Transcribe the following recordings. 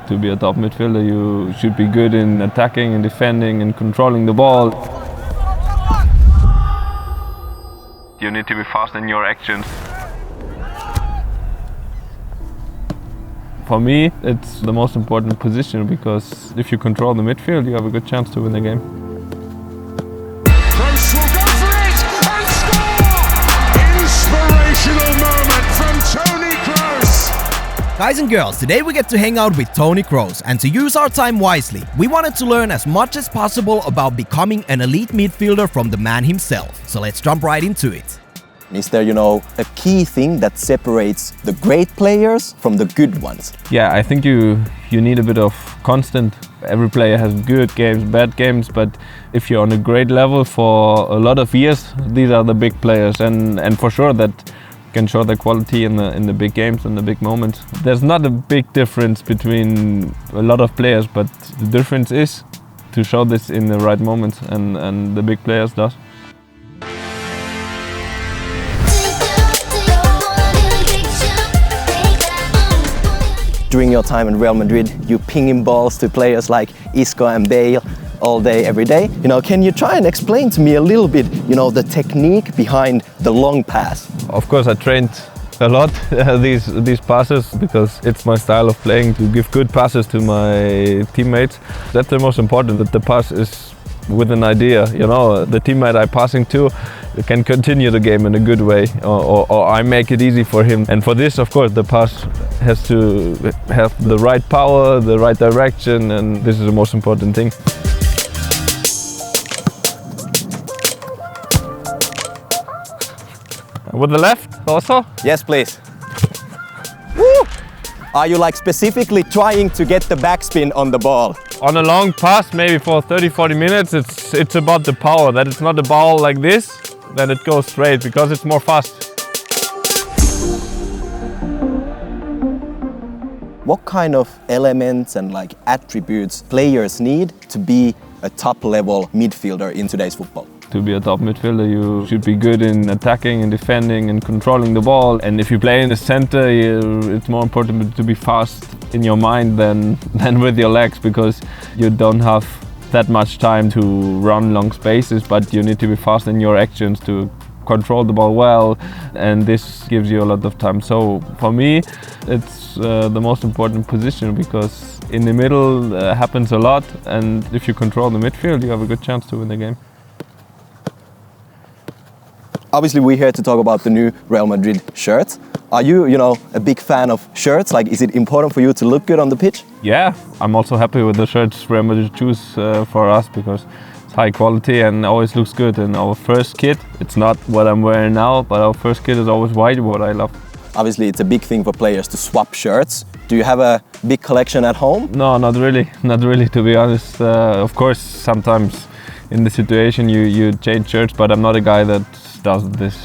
To be a top midfielder, you should be good in attacking and defending and controlling the ball. You need to be fast in your actions. For me, it's the most important position because if you control the midfield, you have a good chance to win the game. Kroos will go for it and score! Inspirational moment from Toni Kroos. Guys and girls, today we get to hang out with Toni Kroos, and to use our time wisely, we wanted to learn as much as possible about becoming an elite midfielder from the man himself. So let's jump right into it. Is there, a key thing that separates the great players from the good ones? Yeah, I think you need a bit of constant. Every player has good games, bad games, but if you're on a great level for a lot of years, these are the big players, and for sure that can show their quality in the big games and the big moments. There's not a big difference between a lot of players, but the difference is to show this in the right moments, and the big players does. During your time in Real Madrid, you pinging balls to players like Isco and Bale all day, every day. Can you try and explain to me a little bit, the technique behind the long pass? Of course, I trained a lot these passes because it's my style of playing to give good passes to my teammates. That's the most important, that the pass is with an idea. The teammate I'm passing to can continue the game in a good way, or I make it easy for him. And for this, of course, the pass has to have the right power, the right direction, and this is the most important thing. With the left also? Yes, please. Woo! Are you specifically trying to get the backspin on the ball? On a long pass, maybe for 30-40 minutes, it's about the power, that it's not a ball like this, then it goes straight because it's more fast. What kind of elements and attributes players need to be a top-level midfielder in today's football? To be a top midfielder, you should be good in attacking and defending and controlling the ball. And if you play in the center, it's more important to be fast in your mind than with your legs, because you don't have that much time to run long spaces, but you need to be fast in your actions to control the ball well, and this gives you a lot of time. So for me, it's the most important position because in the middle happens a lot, and if you control the midfield, you have a good chance to win the game. Obviously, we're here to talk about the new Real Madrid shirts. Are you, a big fan of shirts? Is it important for you to look good on the pitch? Yeah, I'm also happy with the shirts Real Madrid choose for us because it's high quality and always looks good. And our first kit, it's not what I'm wearing now, but our first kit is always white, what I love. Obviously, it's a big thing for players to swap shirts. Do you have a big collection at home? No, not really, to be honest. Of course, sometimes in the situation you change shirts, but I'm not a guy that does this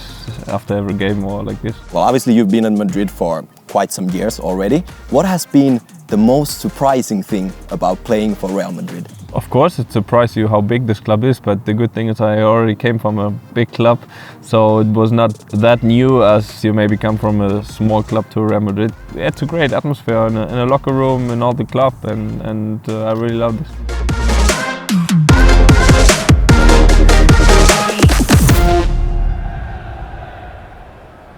after every game or like this. Well, obviously you've been in Madrid for quite some years already. What has been the most surprising thing about playing for Real Madrid? Of course, it surprised you how big this club is, but the good thing is I already came from a big club, so it was not that new as you maybe come from a small club to Real Madrid. It's a great atmosphere in a locker room, in all the club, and I really love this.